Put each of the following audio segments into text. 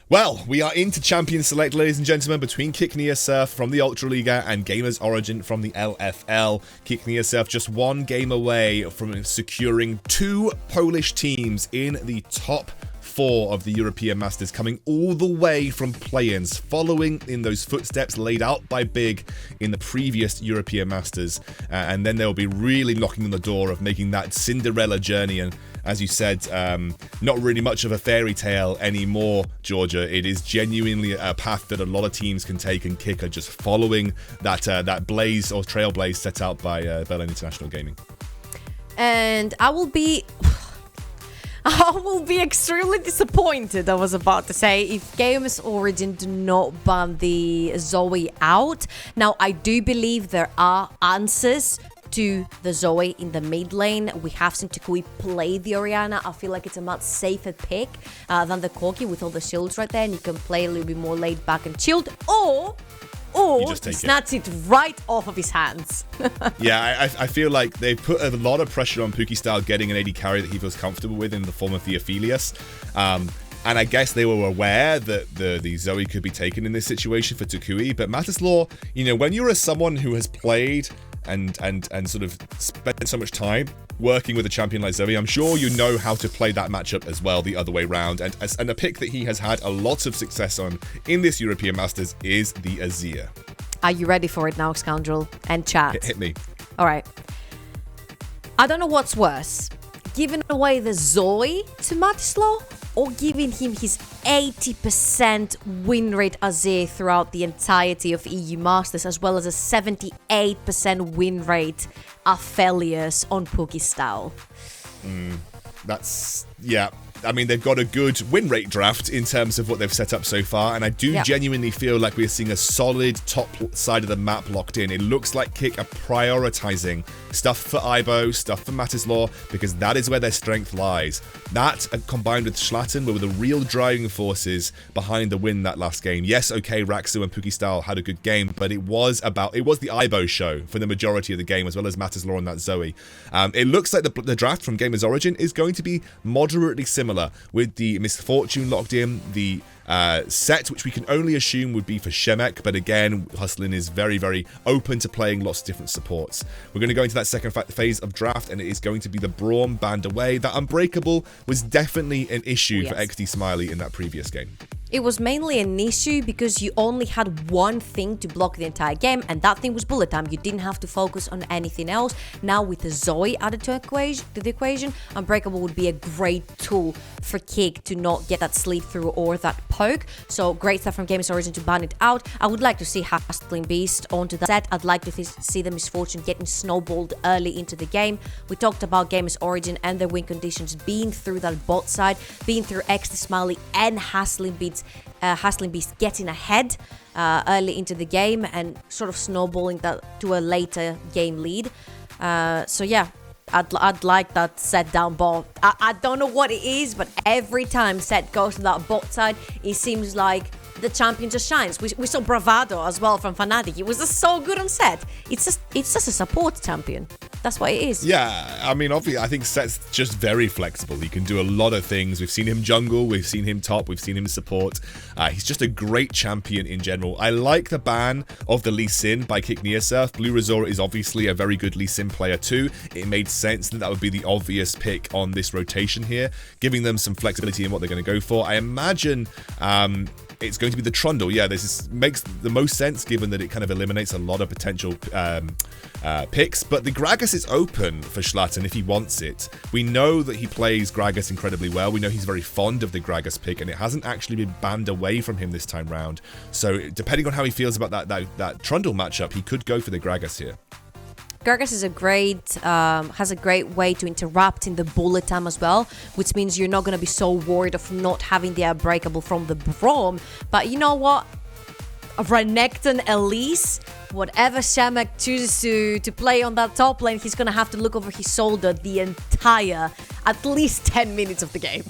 Well, we are into Champion Select, ladies and gentlemen, between K1ck Neosurf from the Ultraliga and GamersOrigin from the LFL. K1ck Neosurf just one game away from securing 2 Polish teams in the top 4 of the European Masters, coming all the way from play-ins, following in those footsteps laid out by Big in the previous European Masters. And then they'll be really knocking on the door of making that Cinderella journey. And as you said, not really much of a fairy tale anymore, Georgia. It is genuinely a path that a lot of teams can take, and K1ck are just following that blaze or trailblaze set out by Berlin International Gaming. And I will be extremely disappointed, I was about to say, if GamersOrigin do not ban the Zoe out. Now, I do believe there are answers to the Zoe in the mid lane. We have seen toucouille play the Orianna. I feel like it's a much safer pick than the Corki with all the shields right there, and you can play a little bit more laid back and chilled, or snatch it right off of his hands. Yeah, I feel like they've put a lot of pressure on Puki style getting an AD carry that he feels comfortable with in the form of the Aphelios. And I guess they were aware that the Zoe could be taken in this situation for toucouille. But Matislaw, you know, when you're someone who has played and sort of spent so much time working with a champion like Zoe, I'm sure you know how to play that matchup as well the other way round. And a pick that he has had a lot of success on in this European Masters is the Azir. Are you ready for it now, Scoundrel? And chat. Hit me. All right. I don't know what's worse, giving away the Zoe to Matislaw or giving him his 80% win rate Azir throughout the entirety of EU Masters, as well as a 78% win rate Aphelios on Puki style. That's, yeah. I mean, they've got a good win rate draft in terms of what they've set up so far, and I do genuinely feel like we're seeing a solid top side of the map locked in. It looks like K1ck are prioritizing stuff for Ibo, stuff for Matislaw, because that is where their strength lies. That, combined with Shlatan, were the real driving forces behind the win that last game. Yes, okay, Raxxo and Puki style had a good game, but it was the Ibo show for the majority of the game, as well as Matislaw and that Zoe. It looks like the draft from GamersOrigin is going to be moderately similar, with the Misfortune locked in, the Sett, which we can only assume would be for Shemek, but again, Hustlin is very, very open to playing lots of different supports. We're going to go into that second phase of draft, and it is going to be the Braum banned away. That Unbreakable was definitely an issue for XD SMILEY in that previous game. It was mainly an issue because you only had one thing to block the entire game, and that thing was bullet time. You didn't have to focus on anything else. Now with the Zoe added to the equation, Unbreakable would be a great tool for K1ck to not get that sleep through or that poke. So great stuff from GamersOrigin to ban it out. I would like to see HustlinbeasT onto that set. I'd like to see the Misfortune getting snowballed early into the game. We talked about GamersOrigin and their win conditions being through that bot side, being through XD SMILEY and HustlinbeasT getting ahead early into the game and sort of snowballing that to a later game lead. So yeah, I'd like that Sett down bot. I don't know what it is, but every time Sett goes to that bot side, it seems like the champion just shines. We saw Bravado as well from Fnatic. It was just so good on Sett. It's just a support champion. That's what it is. Yeah, I mean, obviously, I think Sett's just very flexible. He can do a lot of things. We've seen him jungle, we've seen him top, we've seen him support. He's just a great champion in general. I like the ban of the Lee Sin by K1ck Neosurf. bluezor is obviously a very good Lee Sin player too. It made sense that would be the obvious pick on this rotation here, giving them some flexibility in what they're going to go for. I imagine it's going to be the Trundle. Yeah, this makes the most sense given that it kind of eliminates a lot of potential picks. But the Gragas is open for Shlatan if he wants it. We know that he plays Gragas incredibly well. We know he's very fond of the Gragas pick, and it hasn't actually been banned away from him this time round. So depending on how he feels about that Trundle matchup, he could go for the Gragas here. Gragas is has a great way to interrupt in the bullet time as well, which means you're not going to be so worried of not having the Unbreakable from the Braum. But you know what? Renekton, Elise, whatever Shemek chooses to play on that top lane, he's going to have to look over his shoulder the entire, at least 10 minutes of the game.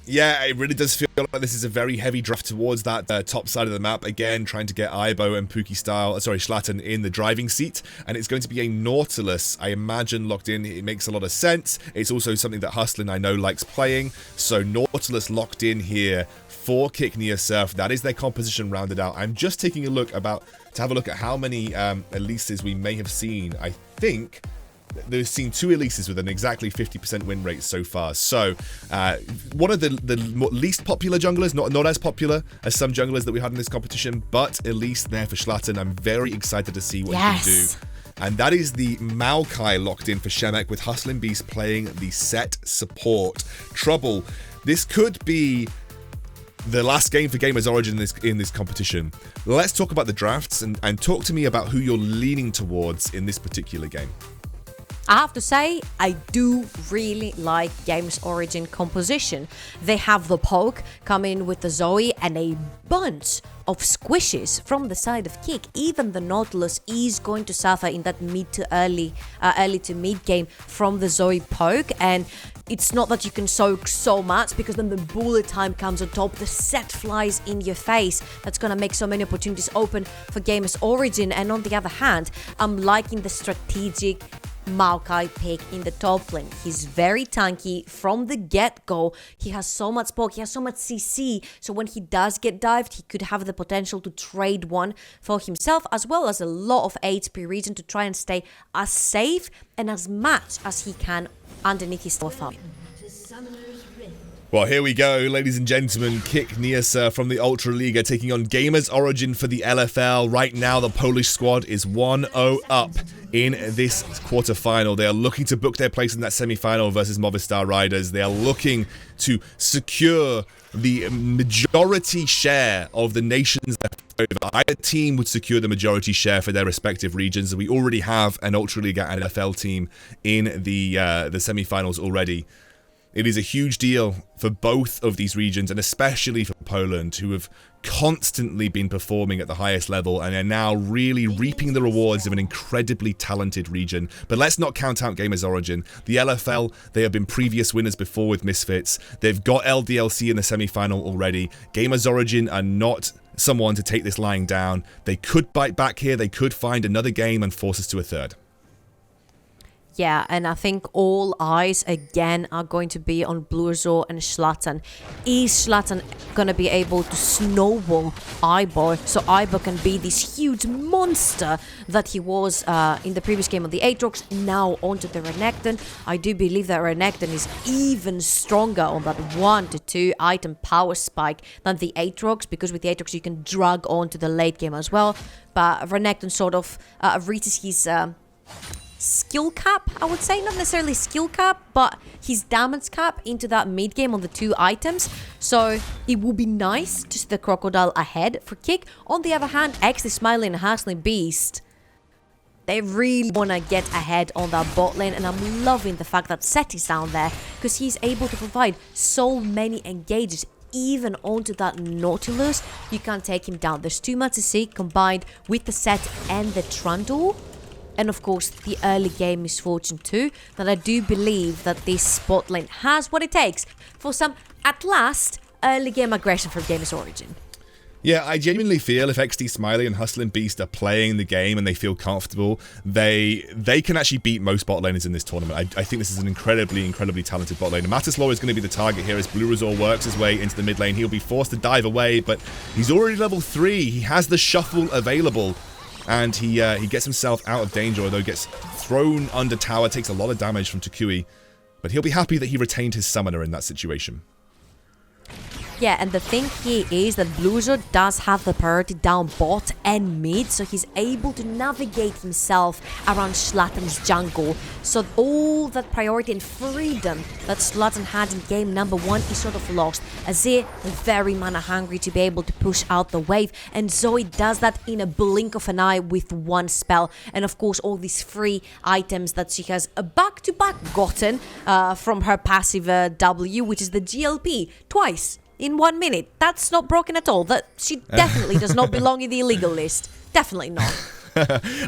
Yeah, it really does feel like this is a very heavy draft towards that top side of the map. Again, trying to get Aibo and Puki style, Shlatan in the driving seat. And it's going to be a Nautilus, I imagine, locked in. It makes a lot of sense. It's also something that Hustlin, I know, likes playing. So Nautilus locked in here for K1ck Neosurf. That is their composition rounded out. I'm just taking a look to have a look at how many Elises we may have seen. I think they've seen 2 Elises with an exactly 50% win rate so far. So, one of the least popular junglers, not as popular as some junglers that we had in this competition, but Elise there for Shlatan. I'm very excited to see what he can do. And that is the Maokai locked in for Shemek, with HustlinbeasT playing the Sett support. Trouble, this could be the last game for GamersOrigin in this competition. Let's talk about the drafts and talk to me about who you're leaning towards in this particular game. I have to say, I do really like GamersOrigin composition. They have the poke come in with the Zoe and a bunch of squishes from the side of K1ck. Even the Nautilus is going to suffer in that mid to early to mid game from the Zoe poke, and it's not that you can soak so much, because then the bullet time comes on top, the Sett flies in your face. That's gonna make so many opportunities open for GamersOrigin. And on the other hand, I'm liking the strategic Maokai pick in the top lane. He's very tanky from the get-go. He has so much poke, he has so much CC, so when he does get dived, he could have the potential to trade one for himself, as well as a lot of HP region to try and stay as safe and as much as he can underneath his tower farm. Well, here we go, ladies and gentlemen. K1ck Neosurf from the Ultra Liga taking on GamersOrigin for the LFL. Right now, the Polish squad is 1-0 up in this quarterfinal. They are looking to book their place in that semi-final versus Movistar Riders. They are looking to secure the majority share of the nations left over. Either team would secure the majority share for their respective regions. We already have an Ultra Liga and LFL team in the semi-finals already. It is a huge deal for both of these regions, and especially for Poland, who have constantly been performing at the highest level and are now really reaping the rewards of an incredibly talented region. But let's not count out GamersOrigin. The LFL, they have been previous winners before with Misfits. They've got LDLC in the semi-final already. GamersOrigin are not someone to take this lying down. They could bite back here. They could find another game and force us to a third. Yeah, and I think all eyes again are going to be on bluezor and Shlatan. Is Shlatan gonna be able to snowball Aibo so Aibo can be this huge monster that he was in the previous game of the Aatrox? Now onto the Renekton. I do believe that Renekton is even stronger on that 1 to 2 item power spike than the Aatrox, because with the Aatrox you can drag on to the late game as well. But Renekton sort of reaches his skill cap, I would say. Not necessarily skill cap, but his damage cap into that mid game on the 2 items. So it would be nice to see the Crocodile ahead for K1ck. On the other hand, SMILEY and HustlinbeasT, they really want to get ahead on that bot lane, and I'm loving the fact that Sett is down there, because he's able to provide so many engages even onto that Nautilus. You can't take him down. There's too much to see, combined with the Sett and the Trundle. And of course, the early game misfortune too, that I do believe that this spot lane has what it takes for some, at last, early game aggression from GamersOrigin. Yeah, I genuinely feel if SMILEY and HustlinbeasT are playing the game and they feel comfortable, they can actually beat most bot laners in this tournament. I think this is an incredibly talented bot lane. And Matislaw is going to be the target here as bluezor works his way into the mid lane. He'll be forced to dive away, but he's already level 3. He has the shuffle available. And he gets himself out of danger, although gets thrown under tower, takes a lot of damage from toucouille. But he'll be happy that he retained his summoner in that situation. Yeah, and the thing here is that bluezor does have the priority down bot and mid, so he's able to navigate himself around Shlatan's jungle. So all that priority and freedom that Shlatan had in game number 1 is sort of lost. Azir, very mana hungry to be able to push out the wave, and Zoe does that in a blink of an eye with 1 spell. And of course, all these free items that she has back-to-back gotten from her passive W, which is the GLP, twice in 1 minute. That's not broken at all. That she definitely does not belong in the illegal list. Definitely not.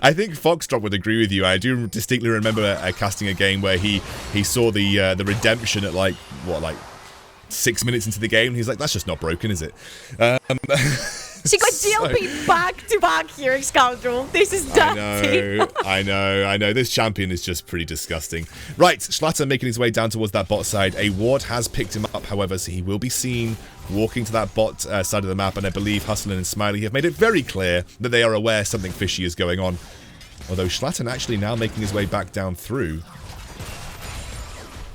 I think Foxdrop would agree with you. I do distinctly remember casting a game where he saw the redemption at like 6 minutes into the game, and he's like, that's just not broken, is it? She got GLP back to back here, Scoundrel. This is dirty. I know. This champion is just pretty disgusting. Right, Shlatan making his way down towards that bot side. A ward has picked him up, however, so he will be seen walking to that bot side of the map, and I believe Hustlin and SMILEY have made it very clear that they are aware something fishy is going on. Although Shlatan actually now making his way back down through.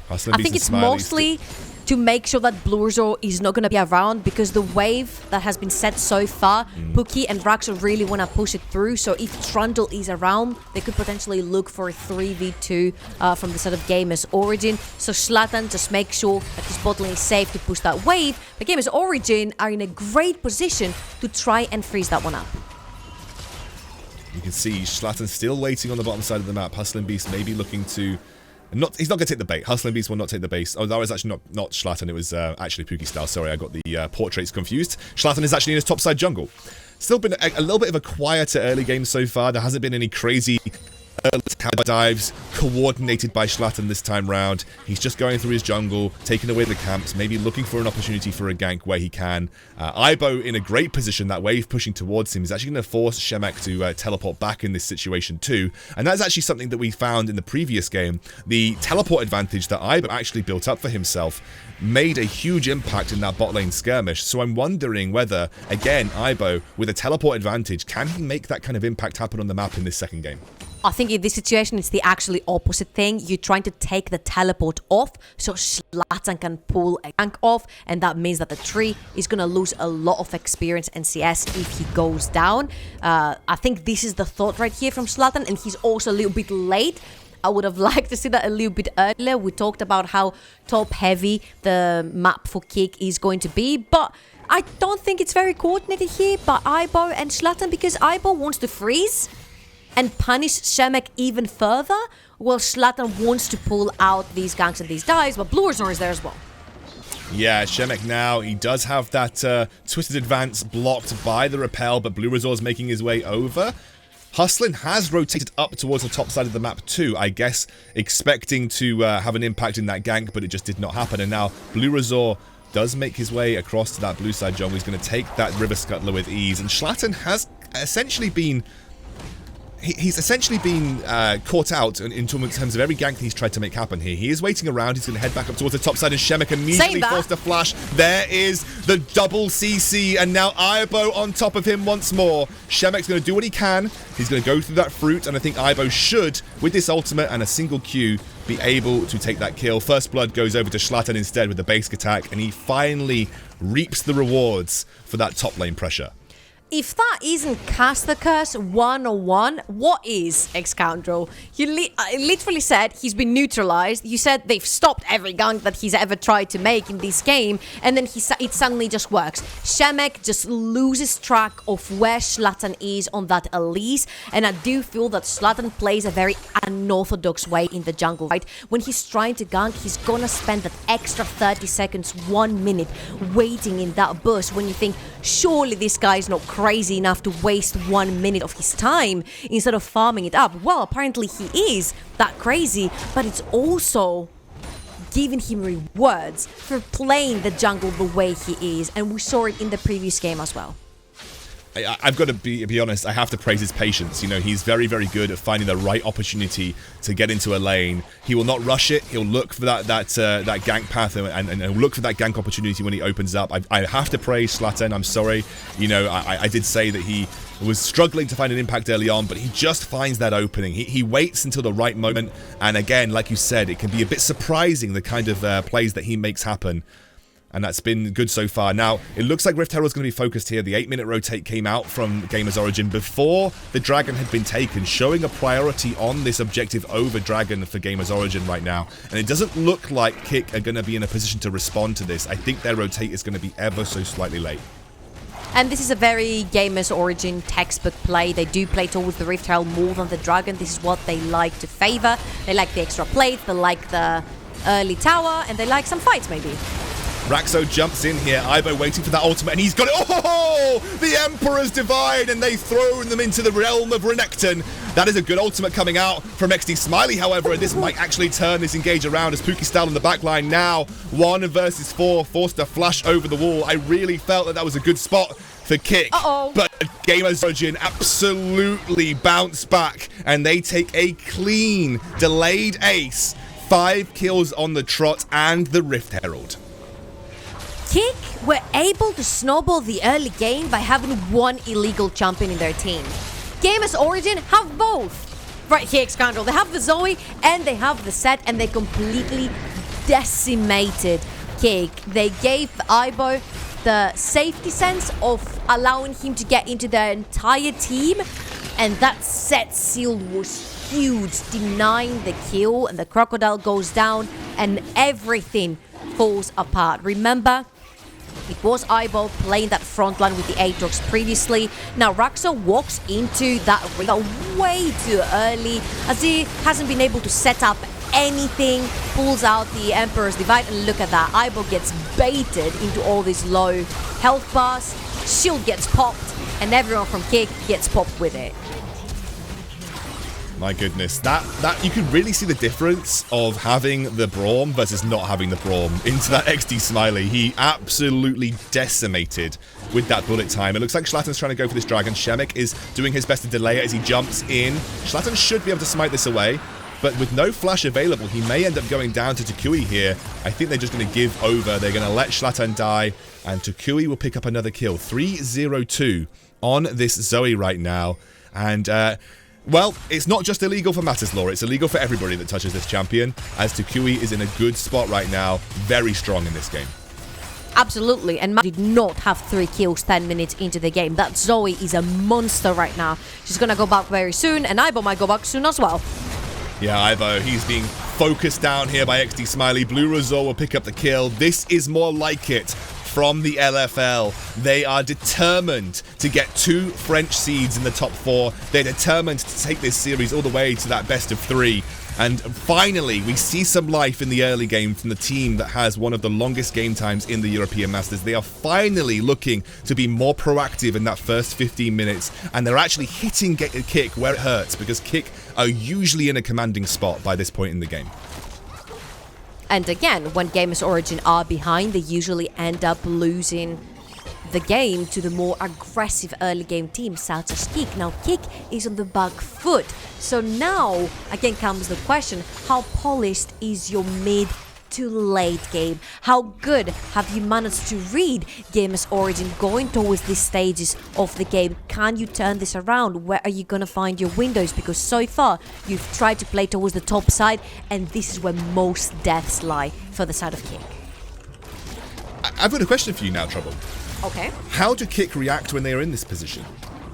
I think it's mostly to make sure that bluezor is not going to be around, because the wave that has been set so far, Puki and Raxxo really want to push it through. So if Trundle is around, they could potentially look for a 3v2 from the side of GamersOrigin. So Shlatan just make sure that his bot lane is safe to push that wave. But GamersOrigin are in a great position to try and freeze that one up. You can see Shlatan still waiting on the bottom side of the map. HustlinbeasT maybe looking to... he's not going to take the bait. HustlinbeasT will not take the base. Oh, that was actually not Shlatan. It was actually Puki style. Sorry, I got the portraits confused. Shlatan is actually in his topside jungle. Still been a little bit of a quieter early game so far. There hasn't been any crazy counter dives coordinated by Shlatan this time round. He's just going through his jungle, taking away the camps, maybe looking for an opportunity for a gank where he can. Ibo in a great position, that wave pushing towards him is actually going to force Shemek to teleport back in this situation too. And that's actually something that we found in the previous game. The teleport advantage that Ibo actually built up for himself made a huge impact in that bot lane skirmish. So I'm wondering whether, again, Ibo with a teleport advantage, can he make that kind of impact happen on the map in this second game? I think in this situation, it's the actually opposite thing. You're trying to take the teleport off so Shlatan can pull a gank off, and that means that the tree is going to lose a lot of experience and CS if he goes down. I think this is the thought right here from Shlatan, and he's also a little bit late. I would have liked to see that a little bit earlier. We talked about how top-heavy the map for K1ck is going to be, but I don't think it's very coordinated here by Ibo and Shlatan, because Ibo wants to freeze and punish Shemek even further, while Shlatan wants to pull out these ganks and these dives, but bluezor is there as well. Yeah, Shemek now, he does have that twisted advance blocked by the repel, but bluezor is making his way over. Hustlin has rotated up towards the top side of the map too, I guess expecting to have an impact in that gank, but it just did not happen. And now bluezor does make his way across to that blue side jungle. He's going to take that river scuttler with ease, and Shlatan has essentially been... He's essentially been caught out in terms of every gank that he's tried to make happen here. He is waiting around. He's going to head back up towards the top side, and Shemek immediately forced a flash. There is the double CC, and now Ibo on top of him once more. Shemek's going to do what he can. He's going to go through that fruit, and I think Ibo should, with this ultimate and a single Q, be able to take that kill. First blood goes over to Shlatan instead with the basic attack, and he finally reaps the rewards for that top lane pressure. If that isn't Cast the Curse 101, what is, Scoundrel? You literally said he's been neutralized. You said they've stopped every gank that he's ever tried to make in this game, and then it suddenly just works. Shemek just loses track of where Shlatan is on that Elise, and I do feel that Shlatan plays a very unorthodox way in the jungle, right? When he's trying to gank, he's gonna spend that extra 30 seconds, 1 minute, waiting in that bush when you think, surely this guy's not crazy enough to waste 1 minute of his time instead of farming it up. Well, apparently he is that crazy, but it's also giving him rewards for playing the jungle the way he is, and we saw it in the previous game as well. I've got to be honest, I have to praise his patience. You know, he's very, very good at finding the right opportunity to get into a lane. He will not rush it. He'll look for that gank path and look for that gank opportunity when he opens up. I have to praise Shlatan. I'm sorry. You know, I did say that he was struggling to find an impact early on, but he just finds that opening. He waits until the right moment. And again, like you said, it can be a bit surprising the kind of plays that he makes happen. And that's been good so far. Now, it looks like Rift Herald's going to be focused here. The 8-minute rotate came out from GamersOrigin before the Dragon had been taken, showing a priority on this objective over Dragon for GamersOrigin right now. And it doesn't look like K1ck are going to be in a position to respond to this. I think their rotate is going to be ever so slightly late. And this is a very GamersOrigin textbook play. They do play towards the Rift Herald more than the Dragon. This is what they like to favor. They like the extra plate, they like the early tower, and they like some fights maybe. Raxxo jumps in here, Ibo waiting for that ultimate, and he's got it. Oh, the Emperor's Divide, and they've thrown them into the realm of Renekton. That is a good ultimate coming out from XD.Smiley, however, and this might actually turn this engage around as Puki style on the backline now. 1 versus 4, forced to flash over the wall. I really felt that that was a good spot for K1ck. But GamersOrigin absolutely bounced back, and they take a clean, delayed ace. 5 kills on the trot and the Rift Herald. K1ck were able to snowball the early game by having one illegal champion in their team. GamersOrigin have both. Right here, Scoundrel. They have the Zoe and they have the Sett, and they completely decimated K1ck. They gave Ibo the safety sense of allowing him to get into their entire team, and that Sett seal was huge, denying the kill, and the Crocodile goes down and everything falls apart. Remember, it was Ibo playing that front line with the Aatrox previously. Now Raxxo walks into that ring way too early. Azir hasn't been able to set up anything, pulls out the Emperor's Divide, and look at that. Ibo gets baited into all these low health bars, shield gets popped, and everyone from K1ck gets popped with it. My goodness, that you can really see the difference of having the Braum versus not having the Braum into that XD.Smiley. He absolutely decimated with that bullet time. It looks like Shlatan's trying to go for this dragon. Shemek is doing his best to delay it as he jumps in. Shlatan should be able to smite this away, but with no flash available, he may end up going down to toucouille here. I think they're just going to give over. They're going to let Shlatan die, and toucouille will pick up another kill. 3-0-2 on this Zoe right now, and well, it's not just illegal for Matislaw, it's illegal for everybody that touches this champion, as toucouille is in a good spot right now, very strong in this game. Absolutely, and did not have 3 kills 10 minutes into the game. That Zoe is a monster right now. She's gonna go back very soon, and Ibo might go back soon as well. Yeah, Ibo, he's being focused down here by XD.Smiley. bluezor will pick up the kill. This is more like it from the LFL. They are determined to get 2 French seeds in the top 4. They're determined to take this series all the way to that best of 3. And finally, we see some life in the early game from the team that has one of the longest game times in the European Masters. They are finally looking to be more proactive in that first 15 minutes, and they're actually hitting K1ck where it hurts, because K1ck are usually in a commanding spot by this point in the game. And again, when GamersOrigin are behind, they usually end up losing the game to the more aggressive early game teams such as K1ck. Now K1ck is on the back foot, so now again comes the question, how polished is your mid to late game? How good have you managed to read GamersOrigin going towards these stages of the game? Can you turn this around? Where are you gonna find your windows? Because so far you've tried to play towards the top side, and this is where most deaths lie for the side of K1ck. I've got a question for you now, Trouble. Okay. How do K1ck react when they are in this position?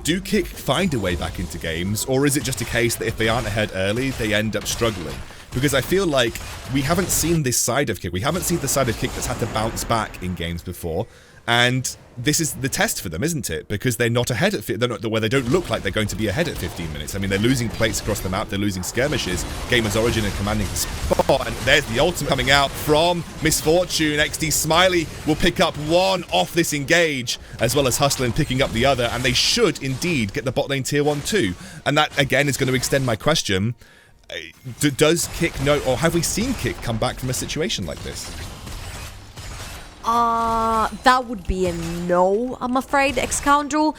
Do K1ck find a way back into games, or is it just a case that if they aren't ahead early, they end up struggling? Because I feel like we haven't seen this side of K1ck. We haven't seen the side of K1ck that's had to bounce back in games before, and this is the test for them, isn't it? Because they're not ahead at where they don't look like they're going to be ahead at 15 minutes. I mean, they're losing plates across the map, they're losing skirmishes. GamersOrigin are commanding the spot, and there's the ultimate coming out from Misfortune. XD.Smiley will pick up 1 off this engage, as well as Hustlin picking up the other, and they should indeed get the bot lane tier 1 too. And that again is going to extend my question. Does K1ck know, or have we seen K1ck come back from a situation like this? That would be a no, I'm afraid, Scoundrel.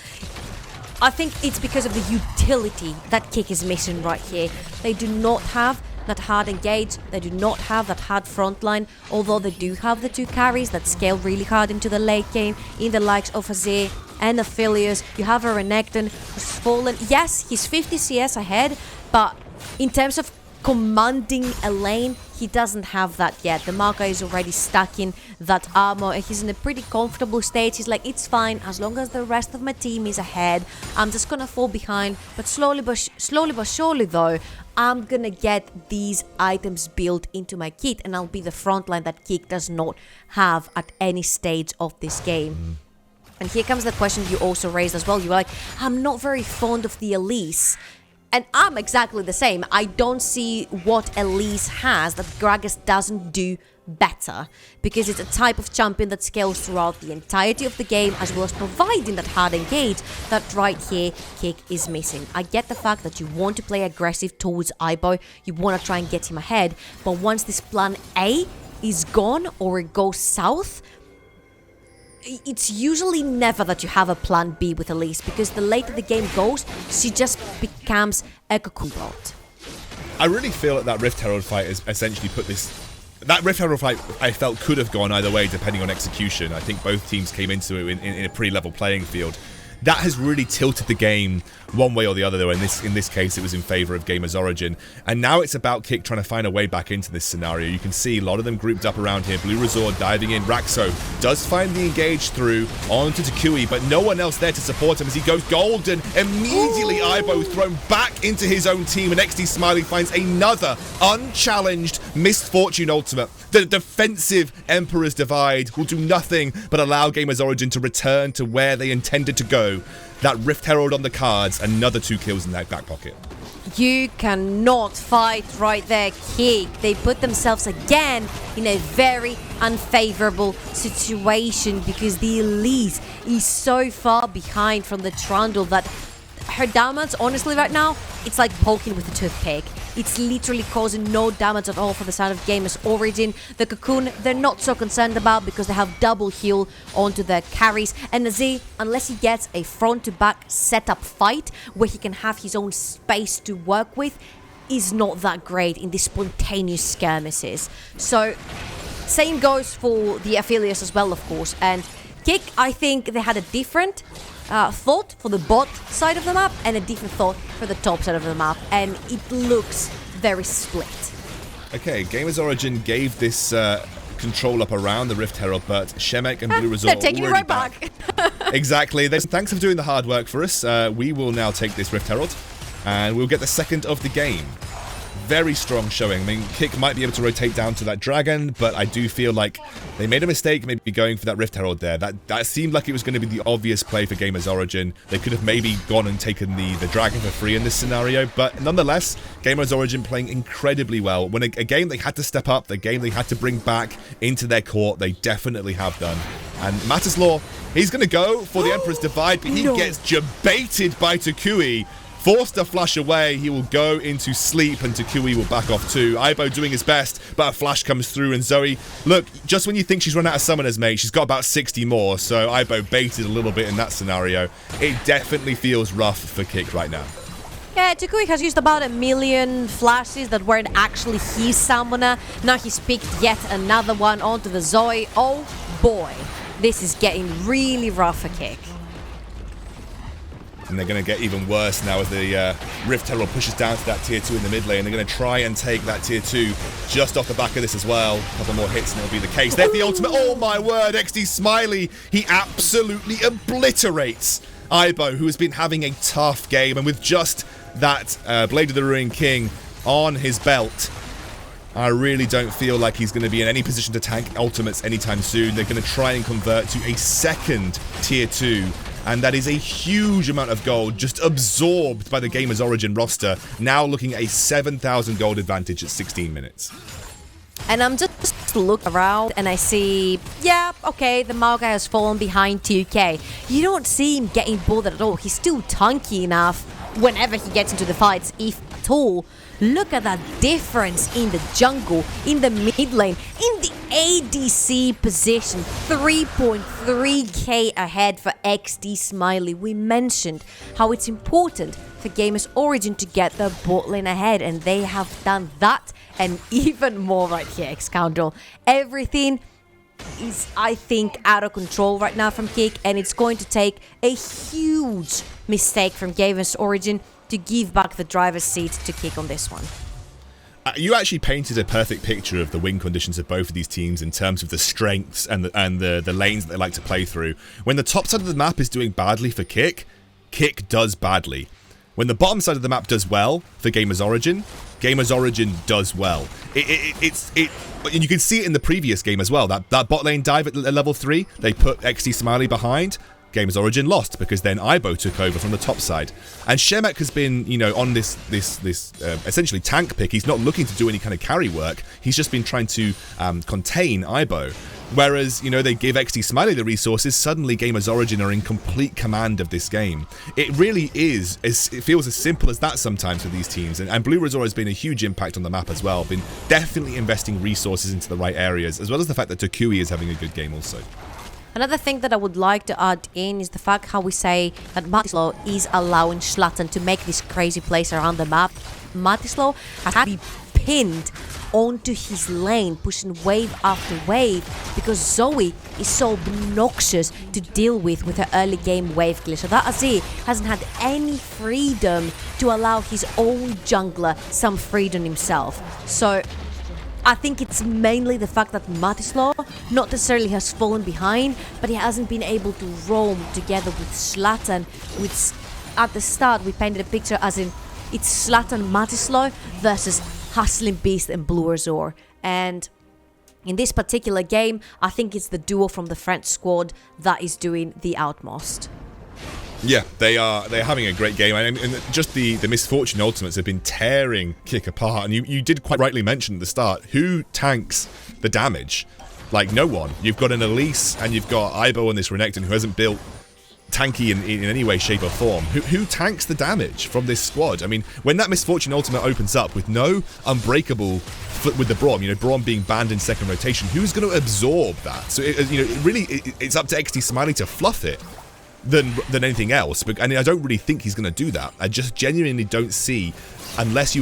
I think it's because of the utility that K1ck is missing right here. They do not have that hard engage, they do not have that hard frontline, although they do have the 2 carries that scale really hard into the late game, in the likes of Azir and Aphelios. You have a Renekton who's fallen. Yes, he's 50 CS ahead, but in terms of commanding a lane, he doesn't have that yet. The Maokai is already stacking that armor, and he's in a pretty comfortable state. He's like, it's fine, as long as the rest of my team is ahead, I'm just gonna fall behind, but slowly but surely though, I'm gonna get these items built into my kit, and I'll be the frontline that K1ck does not have at any stage of this game. And here comes the question you also raised as well. You were like, I'm not very fond of the Elise. And I'm exactly the same. I don't see what Elise has that Gragas doesn't do better, because it's a type of champion that scales throughout the entirety of the game, as well as providing that hard engage that right here K1ck is missing. I get the fact that you want to play aggressive towards Aibo, you want to try and get him ahead, but once this plan A is gone or it goes south, it's usually never that you have a plan B with Elise, because the later the game goes, she just becomes a cocoon bot. I really feel that Rift Herald fight has essentially put this... That Rift Herald fight, I felt, could have gone either way depending on execution. I think both teams came into it in a pretty level playing field. That has really tilted the game one way or the other, though. In this case, it was in favor of GamersOrigin. And now it's about K1ck trying to find a way back into this scenario. You can see a lot of them grouped up around here. bluezor diving in. Raxxo does find the engage through onto toucouille, but no one else there to support him as he goes golden. Immediately, Aibo thrown back into his own team, and XD_SMILEY finds another unchallenged Misfortune ultimate. The defensive Emperor's Divide will do nothing but allow GamersOrigin to return to where they intended to go. That Rift Herald on the cards, another 2 kills in that back pocket. You cannot fight right there, K1ck. They put themselves again in a very unfavorable situation, because the Elise is so far behind from the Trundle that her damage, honestly, right now, it's like poking with a toothpick. It's literally causing no damage at all for the side of GamersOrigin. The Cocoon, they're not so concerned about, because they have double heal onto their carries. And Azir, unless he gets a front-to-back setup fight where he can have his own space to work with, is not that great in the spontaneous skirmishes. So, same goes for the Aphelios as well, of course. And K1ck, I think they had a different thought for the bot side of the map and a different thought for the top side of the map, and it looks very split. Okay, GamersOrigin gave this control up around the Rift Herald, but Shemek and bluezor they're taking it right back. Exactly. Thanks for doing the hard work for us. We will now take this Rift Herald, and we'll get the second of the game. Very strong showing. I mean, K1ck might be able to rotate down to that dragon, but I do feel like they made a mistake maybe going for that Rift Herald there. That seemed like it was going to be the obvious play for GamersOrigin. They could have maybe gone and taken the dragon for free in this scenario, but nonetheless, GamersOrigin playing incredibly well. When a game they had to step up, the game they had to bring back into their court, they definitely have done. And Matislaw, he's going to go for the Emperor's Divide, but he gets jebaited by toucouille. Forced to flash away, he will go into sleep, and toucouille will back off too. Aibo doing his best, but a flash comes through, and Zoe, look, just when you think she's run out of summoners, mate, she's got about 60 more, so Aibo baited a little bit in that scenario. It definitely feels rough for K1ck right now. Yeah, toucouille has used about 1 million flashes that weren't actually his summoner. Now he's picked yet another one onto the Zoe. Oh boy, this is getting really rough for K1ck. And they're going to get even worse now as the Rift Herald pushes down to that tier 2 in the mid lane. They're going to try and take that tier 2 just off the back of this as well. A couple more hits and it'll be the case. There's the ultimate. Oh my word, XD_SMILEY. He absolutely obliterates Aibo, who has been having a tough game. And with just that Blade of the Ruined King on his belt, I really don't feel like he's going to be in any position to tank ultimates anytime soon. They're going to try and convert to a second tier 2. And that is a huge amount of gold just absorbed by the GamersOrigin roster, now looking at a 7,000 gold advantage at 16 minutes. And I'm just look around and I see, yeah, okay, the Maokai has fallen behind 2K. You don't see him getting bothered at all. He's still tanky enough whenever he gets into the fights, if at all. Look at that difference in the jungle, in the mid lane, in the ADC position. 3.3k ahead for XD_SMILEY. We mentioned how it's important for GamersOrigin to get the bot lane ahead, and they have done that and even more right here, Scoundrel. Everything is, I think, out of control right now from K1ck, and it's going to take a huge mistake from GamersOrigin to give back the driver's seat to K1ck on this one. You actually painted a perfect picture of the win conditions of both of these teams in terms of the strengths and the lanes that they like to play through. When the top side of the map is doing badly for K1ck, K1ck does badly. When the bottom side of the map does well for GamersOrigin, GamersOrigin does well. And you can see it in the previous game as well. That bot lane dive at level 3, they put XD_SMILEY behind. GamersOrigin lost because then Ibo took over from the top side. And Shemek has been, you know, on this essentially tank pick. He's not looking to do any kind of carry work. He's just been trying to contain Ibo. Whereas, you know, they give XD-SMILEY the resources, suddenly GamersOrigin are in complete command of this game. It really is, it feels as simple as that sometimes with these teams. And bluezor has been a huge impact on the map as well, been definitely investing resources into the right areas, as well as the fact that toucouille is having a good game also. Another thing that I would like to add in is the fact how we say that Matislaw is allowing Shlatan to make this crazy plays around the map. Matislaw has had to be pinned onto his lane, pushing wave after wave, because Zoe is so obnoxious to deal with her early game wave glitch. So that Azir hasn't had any freedom to allow his own jungler some freedom himself. So I think it's mainly the fact that Matislaw not necessarily has fallen behind, but he hasn't been able to roam together with Shlatan, which at the start we painted a picture as in it's Shlatan Matislaw versus HustlinbeasT and bluezor. And in this particular game, I think it's the duo from the French squad that is doing the utmost. Yeah, they're having a great game, and just the Misfortune ultimates have been tearing K1ck apart. And you did quite rightly mention at the start, who tanks the damage? Like, no one. You've got an Elise and you've got Ibo and this Renekton who hasn't built tanky in any way, shape or form. Who tanks the damage from this squad? I mean, when that Misfortune ultimate opens up with no unbreakable with the Braum, you know, Braum being banned in second rotation, who's going to absorb that? So, it's up to XD-SMILEY to fluff it than anything else. And I don't really think he's going to do that. I just genuinely don't see, unless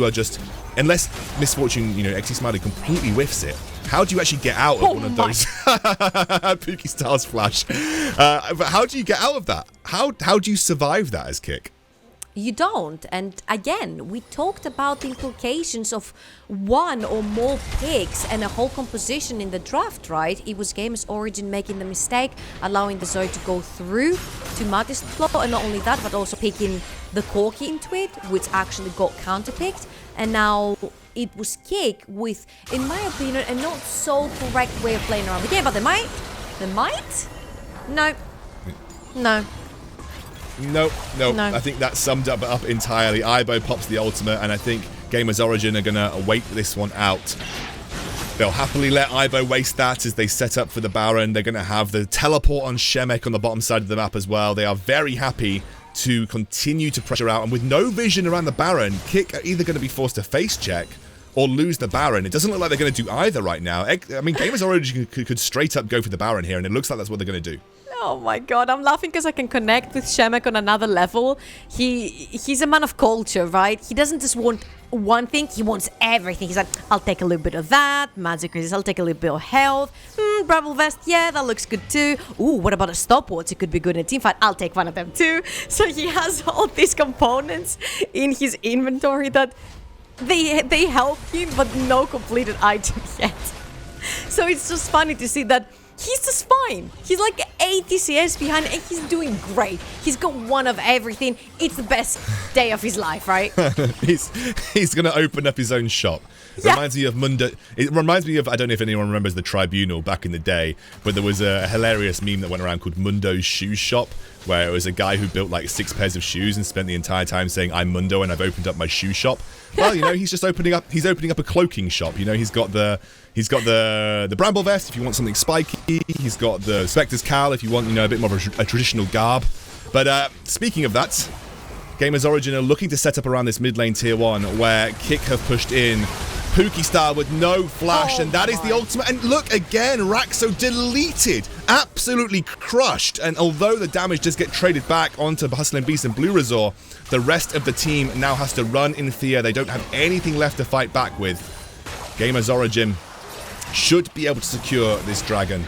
Misfortune, you know, XD-SMILEY completely whiffs it. How do you actually get out of one of those Puki Stars flash? But how do you get out of that? How do you survive that as K1ck? You don't. And again, we talked about the implications of one or more picks and a whole composition in the draft, right? It was GamersOrigin making the mistake, allowing the Zoe to go through to Matislaw, and not only that, but also picking the Corki into it, which actually got counterpicked. And now it was K1ck with, in my opinion, a not so correct way of playing around the game, but they might? No. I think that summed up entirely. Ibo pops the ultimate, and I think GamersOrigin are going to wait this one out. They'll happily let Ibo waste that as they set up for the Baron. They're going to have the teleport on Shemek on the bottom side of the map as well. They are very happy to continue to pressure out, and with no vision around the Baron, K1ck are either going to be forced to face check or lose the Baron. It doesn't look like they're going to do either right now. I mean, GamersOrigin could straight up go for the Baron here, and it looks like that's what they're going to do. Oh my god, I'm laughing because I can connect with Shemek on another level. He's a man of culture, right? He doesn't just want one thing, he wants everything. He's like, I'll take a little bit of that, magic resist, I'll take a little bit of health, Bramble Vest, yeah, that looks good too. Ooh, what about a stopwatch? It could be good in a team fight, I'll take one of them too. So he has all these components in his inventory that they help him, but no completed item yet. So it's just funny to see that he's just fine. He's like 80 CS behind and he's doing great. He's got one of everything. It's the best day of his life, right? he's going to open up his own shop. Yeah. Reminds me of Mundo. It reminds me of, I don't know if anyone remembers the Tribunal back in the day, but there was a hilarious meme that went around called Mundo's Shoe Shop, where it was a guy who built like 6 pairs of shoes and spent the entire time saying, I'm Mundo and I've opened up my shoe shop. Well, you know, he's just opening up a cloaking shop. You know, he's got the Bramble Vest if you want something spiky. He's got the Spectre's Cowl if you want, you know, a bit more of a traditional garb. But speaking of that, GamersOrigin are looking to set up around this mid lane tier 1 where K1ck have pushed in Puki style with no flash, and that is the ultimate. And look again, Raxxo deleted, absolutely crushed. And although the damage does get traded back onto HustlinbeasT and bluezor, the rest of the team now has to run in fear. They don't have anything left to fight back with. GamersOrigin should be able to secure this dragon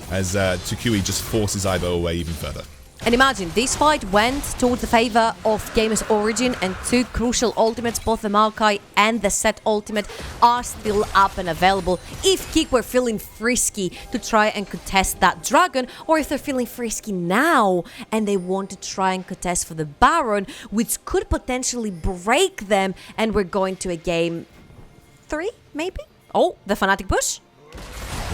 as toucouille just forces Ibo away even further. And imagine, this fight went towards the favor of GamersOrigin, and 2 crucial ultimates, both the Maokai and the Sett ultimate, are still up and available if K1ck were feeling frisky to try and contest that dragon, or if they're feeling frisky now and they want to try and contest for the Baron, which could potentially break them, and we're going to a game 3, maybe? Oh, the Fnatic push?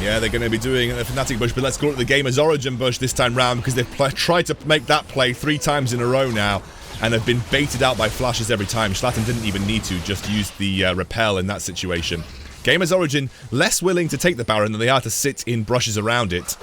Yeah, they're going to be doing the Fnatic bush, but let's call it the GamersOrigin bush this time round because they've tried to make that play 3 times in a row now and have been baited out by flashes every time. Shlatan didn't even need to, just use the repel in that situation. GamersOrigin less willing to take the Baron than they are to sit in brushes around it.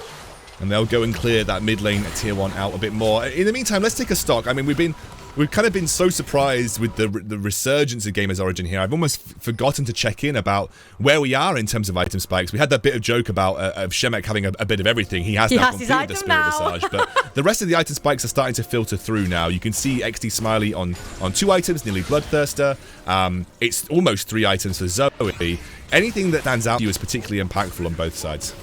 And they'll go and clear that mid lane at tier 1 out a bit more. In the meantime, let's take a stock. I mean, we've kind of been so surprised with the resurgence of GamersOrigin here. I've almost forgotten to check in about where we are in terms of item spikes. We had that bit of joke about Shemek having a bit of everything. He has now completed the Spirit Visage, but the rest of the item spikes are starting to filter through now. You can see XD on 2 items, nearly Bloodthirster. It's almost 3 items for Zoe. Anything that stands out to you is particularly impactful on both sides.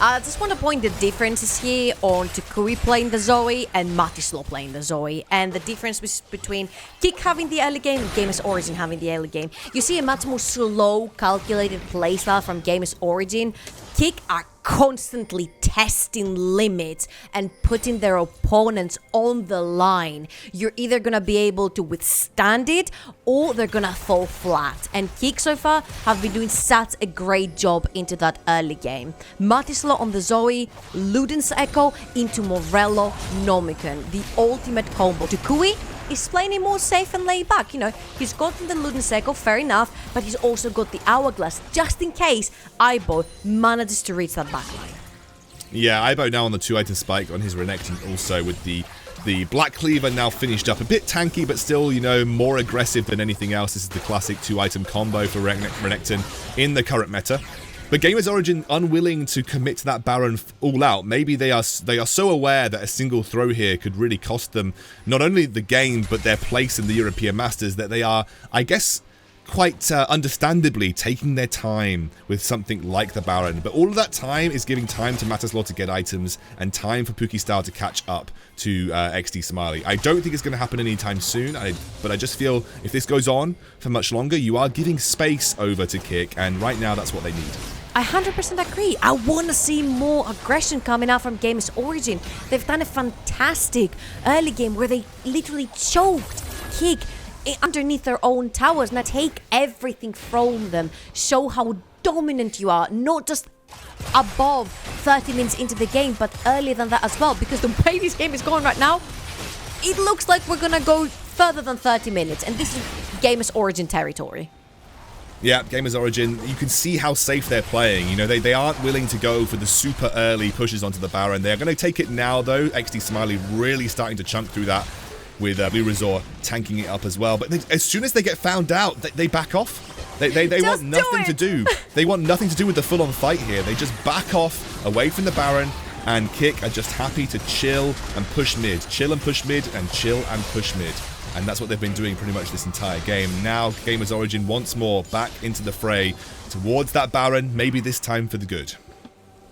I just want to point the differences here on toucouille playing the Zoe and Matislaw playing the Zoe, and the difference between k1ck having the early game and GamersOrigin having the early game. You see a much more slow, calculated playstyle from GamersOrigin. k1ck are constantly testing limits and putting their opponents on the line. You're either gonna be able to withstand it or they're gonna fall flat. And k1ck so far have been doing such a great job into that early game. Matislaw on the Zoe, Luden's Echo into Morello Nomicon. The ultimate combo. toucouille is playing it more safe and laid back. You know, he's gotten the Luden's Echo, fair enough, but he's also got the Hourglass, just in case Aibo manages to reach that backline. Yeah, Aibo now on the 2 item spike on his Renekton also with the Black Cleaver now finished up. A bit tanky, but still, you know, more aggressive than anything else. This is the classic 2 item combo for Renekton in the current meta. But GamersOrigin unwilling to commit to that Baron all out. Maybe they are so aware that a single throw here could really cost them not only the game but their place in the European Masters, that they are, I guess, quite understandably taking their time with something like the Baron. But all of that time is giving time to Matislaw to get items and time for Puki Style to catch up to XD.Smiley. I don't think it's going to happen anytime soon, but I just feel if this goes on for much longer, you are giving space over to k1ck, and right now that's what they need. I 100% agree. I want to see more aggression coming out from GamersOrigin. They've done a fantastic early game where they literally choked k1ck underneath their own towers. Now take everything from them. Show how dominant you are. Not just above 30 minutes into the game, but earlier than that as well. Because the way this game is going right now, it looks like we're going to go further than 30 minutes. And this is GamersOrigin territory. Yeah, GamersOrigin, you can see how safe they're playing. You know, they aren't willing to go for the super early pushes onto the Baron. They're going to take it now, though. XD.Smiley really starting to chunk through that with bluezor tanking it up as well. But as soon as they get found out, they back off. They want nothing to do. They want nothing to do with the full-on fight here. They just back off away from the Baron, and k1ck are just happy to chill and push mid. Chill and push mid, and chill and push mid. And that's what they've been doing pretty much this entire game. Now, GamersOrigin once more back into the fray towards that Baron, maybe this time for the good.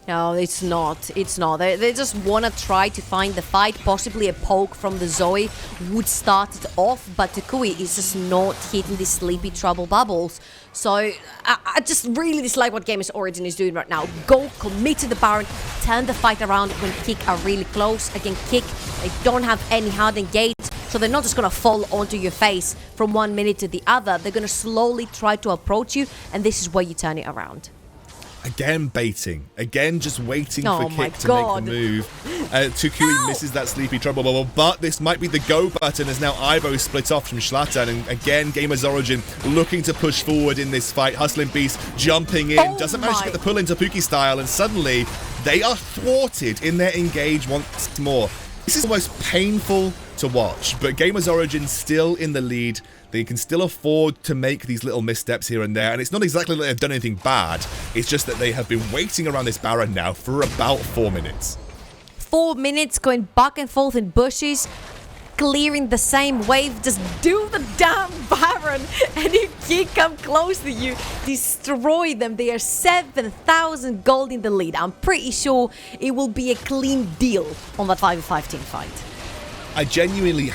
No, it's not. It's not. They just want to try to find the fight. Possibly a poke from the Zoe would start it off, but toucouille is just not hitting these sleepy trouble bubbles. So I just really dislike what GamersOrigin is doing right now. Go commit to the Baron, turn the fight around when k1ck are really close. Again, k1ck, they don't have any hard engage, so they're not just going to fall onto your face from 1 minute to the other. They're going to slowly try to approach you, and this is where you turn it around. Again baiting. Again just waiting for k1ck to make the move. toucouille misses that sleepy trouble bubble, but this might be the go button as now Aibo split off from Shlatan, and again GamersOrigin looking to push forward in this fight. HustlinbeasT jumping in, doesn't manage to get the pull into Puki Style, and suddenly they are thwarted in their engage once more. This is almost painful to watch, but GamersOrigin still in the lead. They can still afford to make these little missteps here and there, and it's not exactly that they've done anything bad. It's just that they have been waiting around this Baron now for about 4 minutes. 4 minutes going back and forth in bushes, clearing the same wave. Just do the damn Baron, and if k1ck come close to you, destroy them. They are 7,000 gold in the lead. I'm pretty sure it will be a clean deal on that 5v5 team fight. I genuinely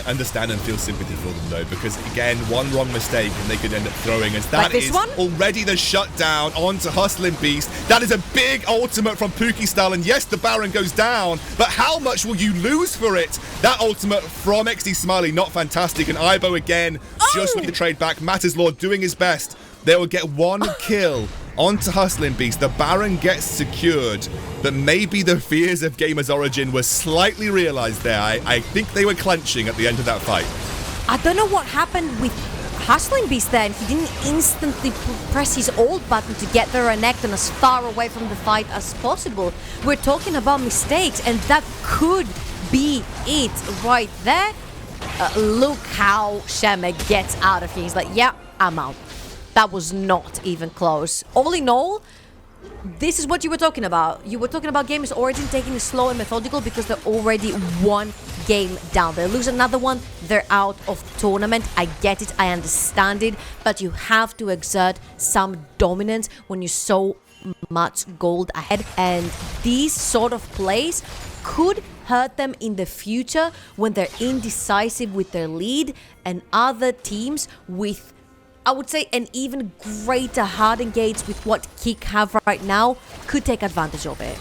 understand and feel sympathy for them though, because again, one wrong mistake and they could end up throwing us. That is already the shutdown onto HustlinbeasT. That is a big ultimate from Puki Style, and yes, the Baron goes down, but how much will you lose for it? That ultimate from XD.Smiley, not fantastic, and Aibo again, just with the trade back. Matislaw doing his best. They will get one kill onto HustlinbeasT. The Baron gets secured, but maybe the fears of GamersOrigin were slightly realized there. I think they were clenching at the end of that fight. I don't know what happened with HustlinbeasT then. He didn't instantly press his ult button to get the Renekton as far away from the fight as possible. We're talking about mistakes, and that could be it right there. Look how Shemek gets out of here. He's like, yeah, I'm out. That was not even close. All in all, this is what you were talking about. You were talking about GamersOrigin taking it slow and methodical because they're already one game down. They lose another one, they're out of the tournament. I get it, I understand it, but you have to exert some dominance when you're so much gold ahead. And these sort of plays could hurt them in the future when they're indecisive with their lead and other teams with, I would say, an even greater hard engage with what K1ck have right now could take advantage of it.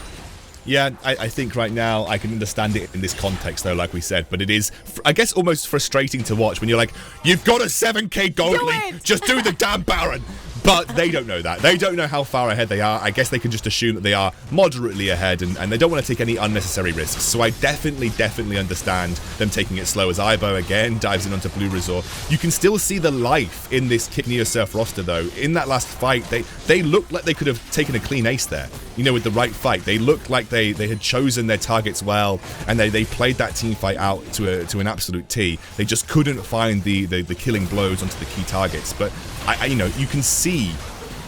Yeah, I think right now I can understand it in this context, though, like we said. But it is, I guess, almost frustrating to watch when you're like, you've got a 7k gold lead, just do the damn Baron. But they don't know that. They don't know how far ahead they are. I guess they can just assume that they are moderately ahead, and they don't want to take any unnecessary risks. So I definitely understand them taking it slow. As Ibo, again, dives in onto bluezor. You can still see the life in this K1ck Neosurf roster, though. In that last fight, they looked like they could have taken a clean ace there. You know, with the right fight. They looked like they had chosen their targets well, and they played that team fight out to an absolute T. They just couldn't find the killing blows onto the key targets. But you know, you can see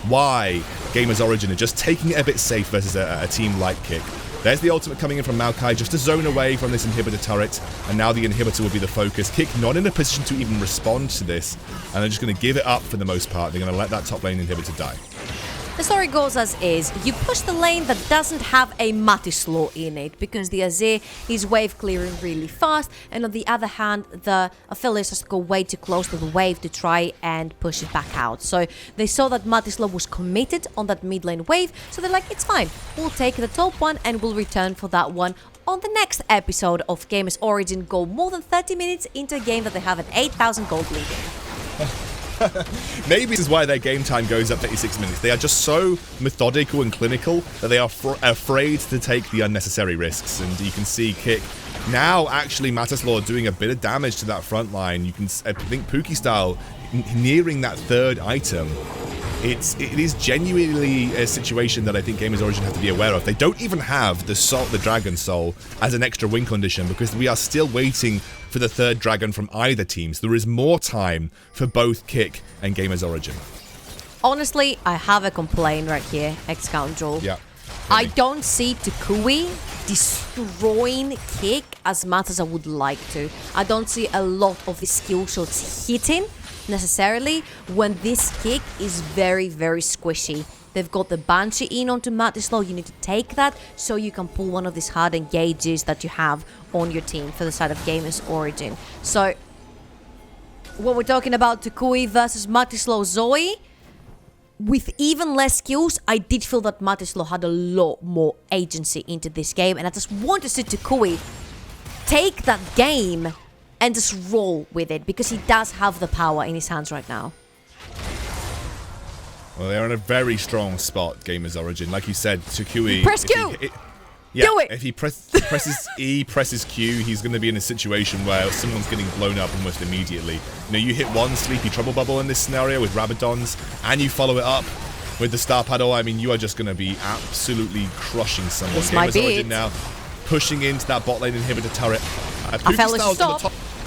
why GamersOrigin are just taking it a bit safe versus a team like K1ck. There's the ultimate coming in from Maokai, just a zone away from this inhibitor turret, and now the inhibitor will be the focus. K1ck not in a position to even respond to this, and they're just going to give it up for the most part. They're going to let that top lane inhibitor die. The story goes as is. You push the lane that doesn't have a Matislaw in it because the Azir is wave clearing really fast, and on the other hand, the Aphelios has to go way too close to the wave to try and push it back out. So they saw that Matislaw was committed on that mid lane wave, so they're like, it's fine. We'll take the top one and we'll return for that one on the next episode of GamersOrigin. Go more than 30 minutes into a game that they have an 8,000 gold lead in. Maybe this is why their game time goes up to 86 minutes. They are just so methodical and clinical that they are afraid to take the unnecessary risks. And you can see K1ck now actually Matislaw doing a bit of damage to that front line. You can, I think, Puki style nearing that third item. It is genuinely a situation that I think GamersOrigin have to be aware of. They don't even have the Dragon Soul as an extra win condition because we are still waiting for the third dragon from either teams. There is more time for both K1ck and GamersOrigin. Honestly, I have a complaint right here, ex-Scoundrel. Yeah. I don't see toucouille destroying K1ck as much as I would like to. I don't see a lot of the skill shots hitting necessarily when this K1ck is very, very squishy. They've got the Banshee in onto Matislaw. You need to take that so you can pull one of these hard engages that you have on your team for the side of GamersOrigin. So, when we're talking about toucouille versus Matislaw Zoe, with even less skills, I did feel that Matislaw had a lot more agency into this game, and I just want to see toucouille take that game and just roll with it, because he does have the power in his hands right now. Well, they're in a very strong spot, GamersOrigin. Like you said, toucouille... Press Q! Do it! If he presses E, presses Q, he's going to be in a situation where someone's getting blown up almost immediately. You know, you hit one Sleepy Trouble Bubble in this scenario with Rabadons, and you follow it up with the Star Paddle. I mean, you are just going to be absolutely crushing someone. This might be it. GamersOrigin now pushing into that bot lane inhibitor turret.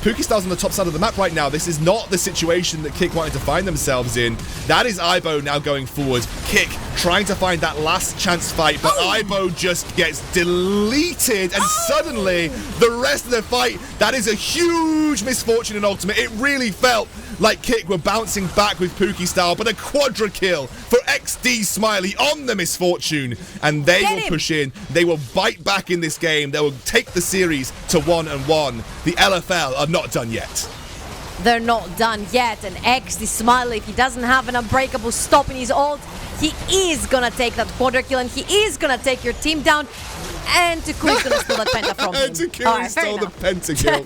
Puki Style's on the top side of the map right now. This is not the situation that K1ck wanted to find themselves in. That is Ibo now going forward. K1ck trying to find that last chance fight, but Ibo just gets deleted, and suddenly the rest of the fight, that is a huge misfortune in Ultimate. It really felt like K1ck were bouncing back with Puki Style, but a quadra kill for XD SMILEY on the misfortune, and they will push in. They will bite back in this game. They will take the series to 1-1. The LFL are not done yet. They're not done yet, and XD SMILEY, if he doesn't have an unbreakable stop in his ult, he is gonna take that quadra kill, and he is gonna take your team down, and toucouille's gonna steal that penta from him. toucouille stole the penta kill.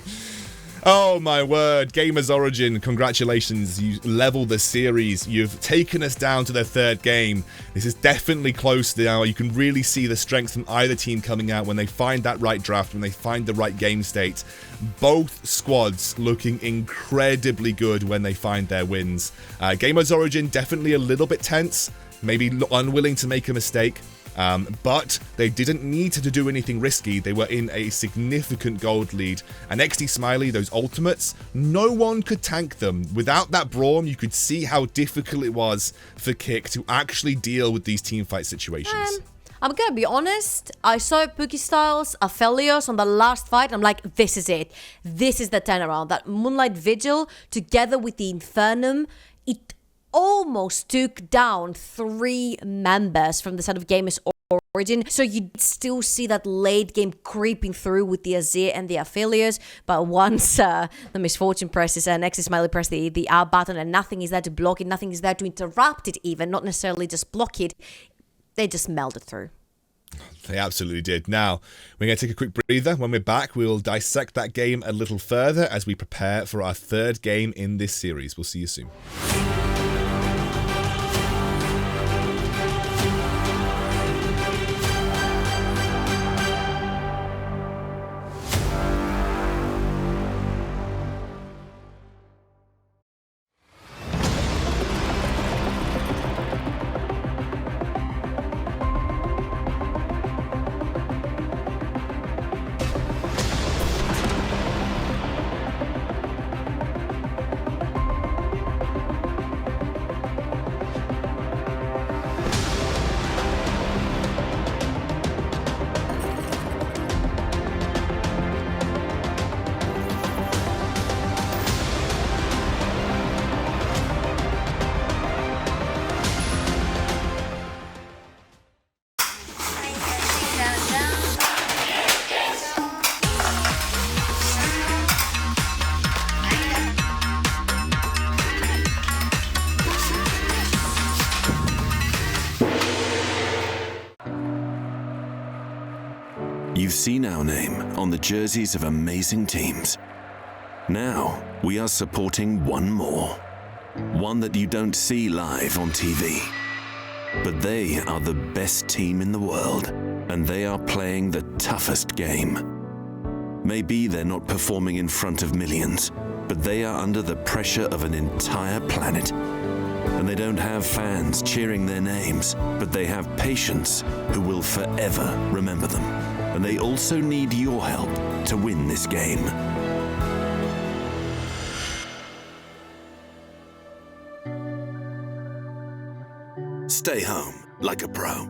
Oh my word, GamersOrigin, congratulations, you leveled the series, you've taken us down to the third game. This is definitely close now, you can really see the strength from either team coming out when they find that right draft, when they find the right game state. Both squads looking incredibly good when they find their wins. GamersOrigin definitely a little bit tense, maybe unwilling to make a mistake. But they didn't need to do anything risky. They were in a significant gold lead. And SMILEY, those ultimates, no one could tank them. Without that Braum, you could see how difficult it was for k1ck to actually deal with these teamfight situations. I'm gonna be honest, I saw Puki Styles, Aphelios on the last fight. I'm like, this is it. This is the turnaround. That Moonlight Vigil together with the Infernum, it almost took down 3 members from the side of GamersOrigin. So you still see that late game creeping through with the Azir and the Aphelios. But once the Misfortune presses and SMILEY press the R button and nothing is there to block it, nothing is there to interrupt it even, not necessarily just block it, they just melted through. They absolutely did. Now, we're going to take a quick breather. When we're back, we'll dissect that game a little further as we prepare for our third game in this series. We'll see you soon. You've seen our name on the jerseys of amazing teams. Now, we are supporting one more. One that you don't see live on TV. But they are the best team in the world, and they are playing the toughest game. Maybe they're not performing in front of millions, but they are under the pressure of an entire planet. And they don't have fans cheering their names, but they have patients who will forever remember them. And they also need your help to win this game. Stay home like a pro.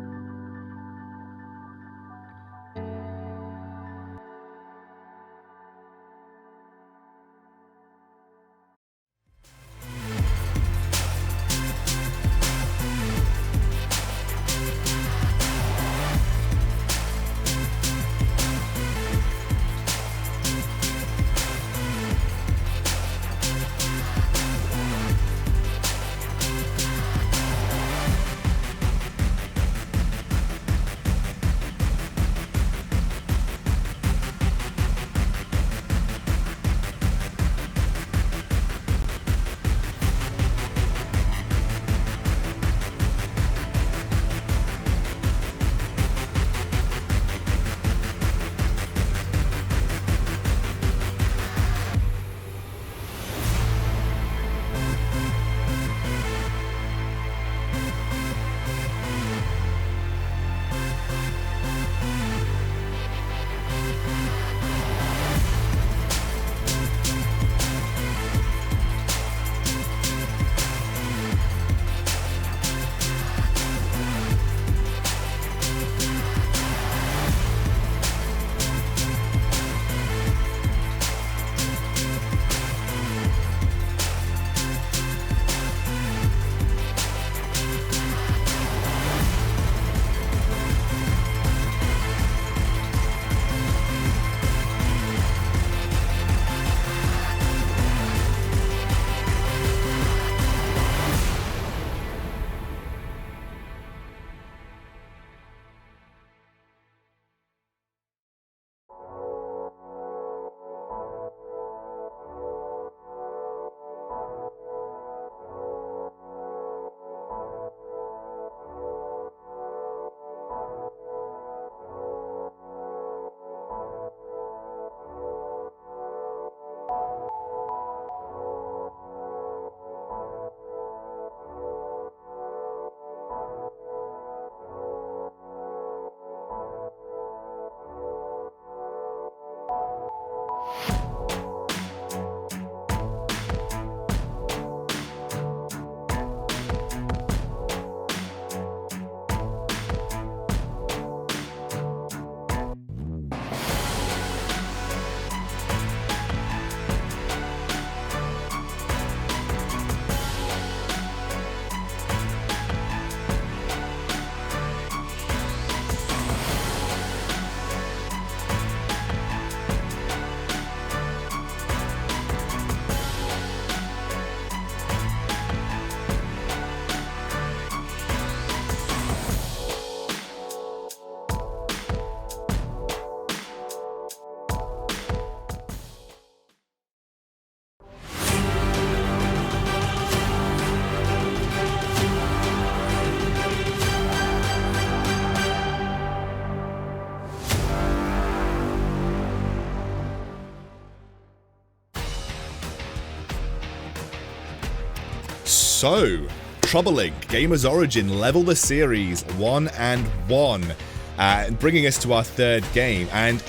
So, troubling. GamersOrigin level the series 1-1, bringing us to our third game. And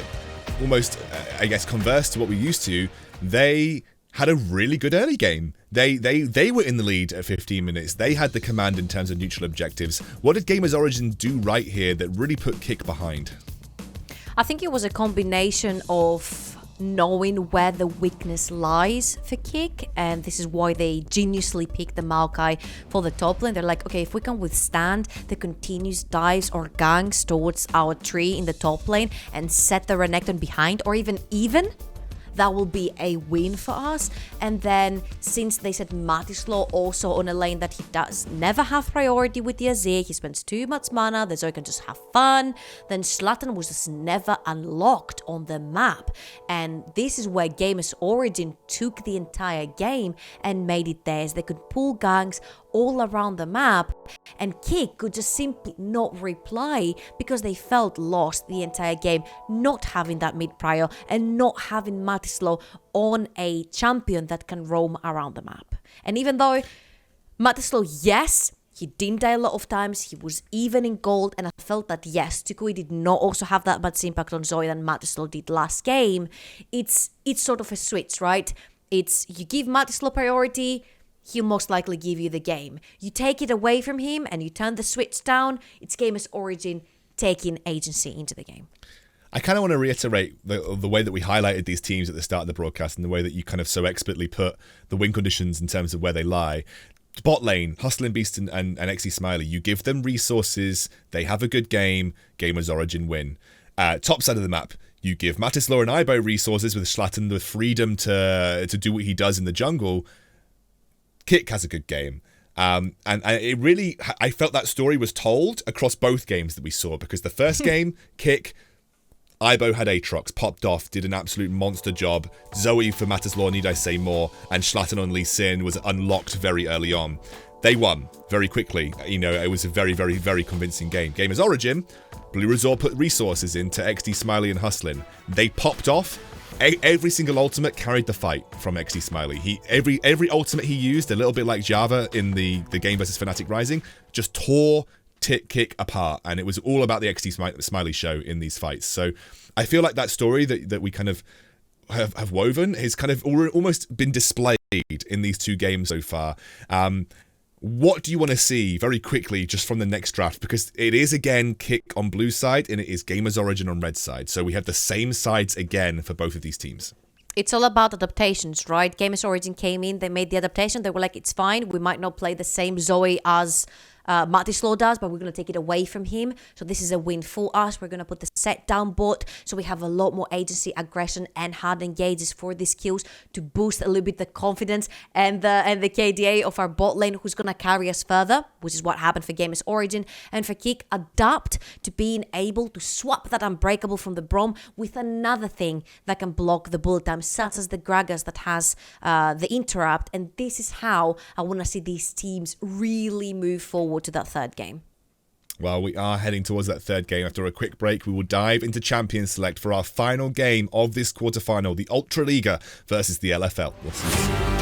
almost, I guess, converse to what we used to, they had a really good early game. They were in the lead at 15 minutes. They had the command in terms of neutral objectives. What did GamersOrigin do right here that really put K1ck behind? I think it was a combination of knowing where the weakness lies for K1ck, and this is why they geniusly picked the Maokai for the top lane. They're like, okay, if we can withstand the continuous dives or ganks towards our tree in the top lane and set the Renekton behind, or even that will be a win for us. And then since they said Matislaw also on a lane that he does never have priority with the Azir, he spends too much mana, the Zoe can just have fun, then Shlatan was just never unlocked on the map. And this is where GamersOrigin took the entire game and made it theirs. They could pull ganks all around the map, and K1ck could just simply not reply because they felt lost the entire game, not having that mid prio and not having Matislaw on a champion that can roam around the map. And even though Matislaw, yes, he didn't die a lot of times, he was even in gold, and I felt that yes, toucouille did not also have that much impact on Zoe than Matislaw did last game. It's sort of a switch, right? It's you give Matislaw priority, he'll most likely give you the game. You take it away from him and you turn the switch down, it's GamersOrigin taking agency into the game. I kind of want to reiterate the way that we highlighted these teams at the start of the broadcast and the way that you kind of so expertly put the win conditions in terms of where they lie. Bot lane, HustlinbeasT and SMILEY, you give them resources, they have a good game, GamersOrigin win. Top side of the map, you give Matislaw and Ibo resources with Shlatan the freedom to do what he does in the jungle. K1ck has a good game. And it really, I felt that story was told across both games that we saw, because the first game, K1ck, Ibo had Aatrox, popped off, did an absolute monster job. Zoe for Matislaw, need I say more, and Shlatan on Lee Sin was unlocked very early on. They won very quickly. You know, it was a very, very, very convincing game. GamersOrigin, bluezor put resources into SMILEY and Hustlin. They popped off. Every single ultimate carried the fight from SMILEY. Every ultimate he used, a little bit like Java in the game versus Fnatic Rising, just tore K1ck apart, and it was all about the SMILEY show in these fights. So I feel like that story that we kind of have woven has kind of almost been displayed in these two games so far. What do you want to see very quickly just from the next draft? Because it is again K1ck on blue side and it is GamersOrigin on red side. So we have the same sides again for both of these teams. It's all about adaptations, right? GamersOrigin came in, they made the adaptation, they were like, it's fine, we might not play the same Zoe as Matislaw does, but we're going to take it away from him. So this is a win for us. We're going to put the Sett down bot, so we have a lot more agency, aggression, and hard engages for these kills to boost a little bit the confidence and the KDA of our bot lane, who's going to carry us further, which is what happened for GamersOrigin. And for K1ck, adapt to being able to swap that Unbreakable from the Braum with another thing that can block the bullet time, such as the Gragas that has the interrupt. And this is how I want to see these teams really move forward to that third game. Well, we are heading towards that third game. After a quick break, we will dive into Champion Select for our final game of this quarterfinal, the Ultra Liga versus the LFL. We'll see you soon.